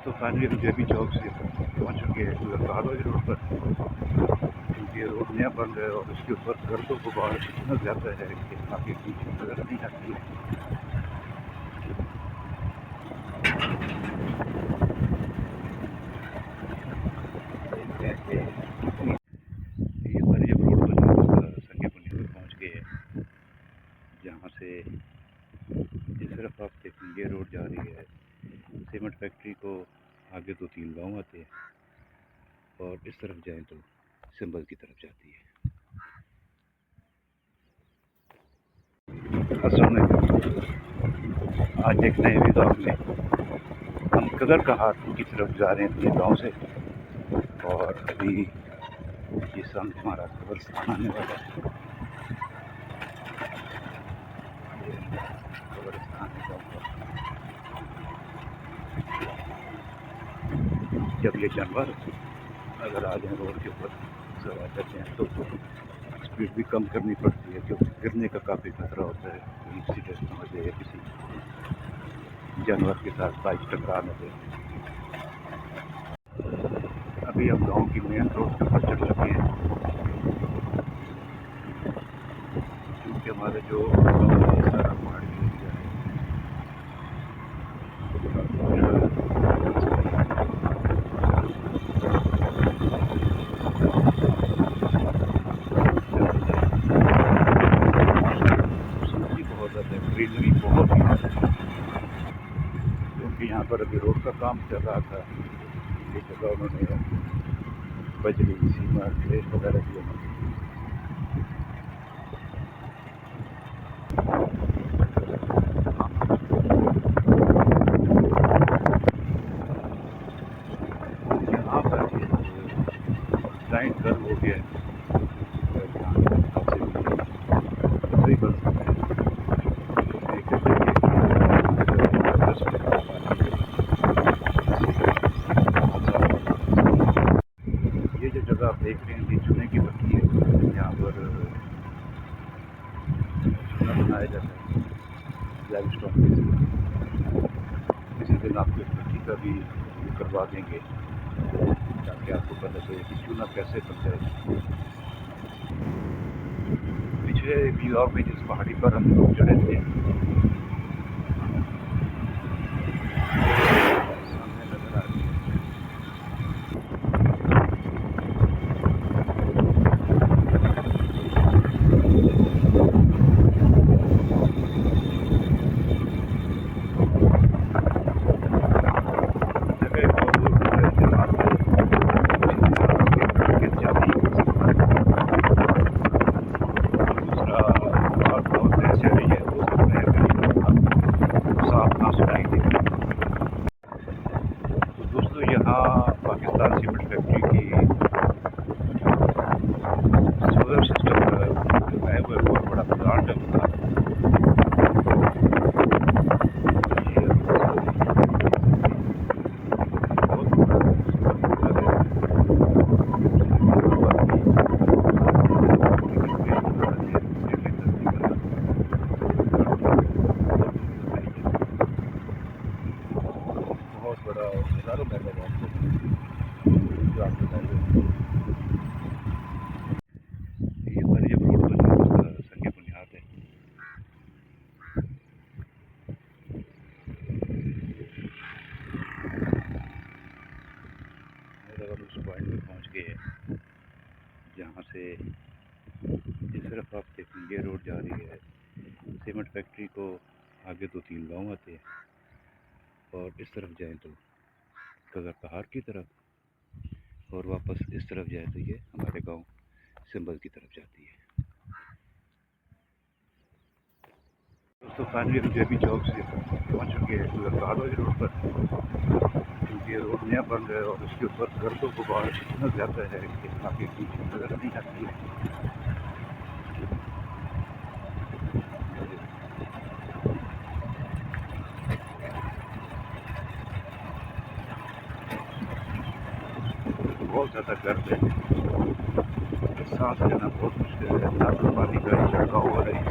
तो फाइनली हम जेबी चौक से पहुँच चुके हैं कागज रोड पर, क्योंकि ये रोड नया बन रहा है और उसके ऊपर गर्दों को बाहर इतना ज़्यादा है कि आगे पीछे नजर नहीं आती है। ये मरियम रोड पर संगे बुनियाद पहुँच गए हैं, जहाँ से जिस तरफ आप देखें ये रोड जा रही है सीमेंट फैक्ट्री को, आगे 2-3 गांव आते हैं और इस तरफ जाएं तो सिंबल की तरफ जाती है। अस्सलाम वालेकुम। आज एक नए व्लॉग में हम कदर कहार की तरफ जा रहे हैं अपने गांव से, और अभी ये सामने हमारा कब्रिस्तान आने वाला है। कब्रिस्तान जब ये जानवर अगर आ जाए रोड के ऊपर सवार करते हैं तो स्पीड भी कम करनी पड़ती है, क्योंकि गिरने का काफ़ी खतरा होता है। एक्सीडेंट हो जाए या किसी जानवर के साथ बाइक टकरा न दे। अभी हम गांव की मेन रोड पर चढ़ चुके हैं, क्योंकि हमारे जो गाँव है सारा पहाड़ी एरिया है। ग्रीनरी बहुत है, क्योंकि यहाँ पर अभी रोड का काम चल रहा था। ये जगह उन्होंने बजरी सीमेंट रेत वगैरह दिए। यहाँ पर लाइन गर्म हो गया है, सही बन सकता है। ये जो जगह आप देख रहे हैं ये चूने की भट्टी है। यहाँ पर चूना बनाया जाता है लाइमस्टोन के। किसी दिन आपको इस भट्टी का भी करवा देंगे, ताकि आपको पता चले कि चूना कैसे बनता है। पिछले व्लॉग में जिस पहाड़ी पर हम लोग चढ़े थे, सामने नजर आ रही है। पाकिस्तान सीमेंट फैक्ट्री की सोलर सिस्टम का है वो बहुत बड़ा प्लांट है उनका। बहुत बड़ा हज़ारों मेगावाट ये मरियम रोड पर संगे बुनियाद है। और उस पॉइंट में पहुंच गए हैं, जहाँ से जिस तरफ आप देखें ये रोड जा रही है सीमेंट फैक्ट्री को, आगे 2-3 गांव आते हैं और इस तरफ जाएं तो कदर पहाड़ की तरफ, और वापस इस तरफ जाए तो ये हमारे गांव सिंबल की तरफ जाती है। दोस्तों फाइनली हम जेबी चौक से पहुँच चुके हैं कागज रोड पर, क्योंकि ये रोड नया बन रहा है और उसके ऊपर गर्दों को बाहर इतना ज़्यादा है कि आगे पीछे नजर नहीं आती है। बहुत ज़्यादा गर्द है, सांस लेना बहुत मुश्किल है। नाक पानी का छिड़काव हो रही है।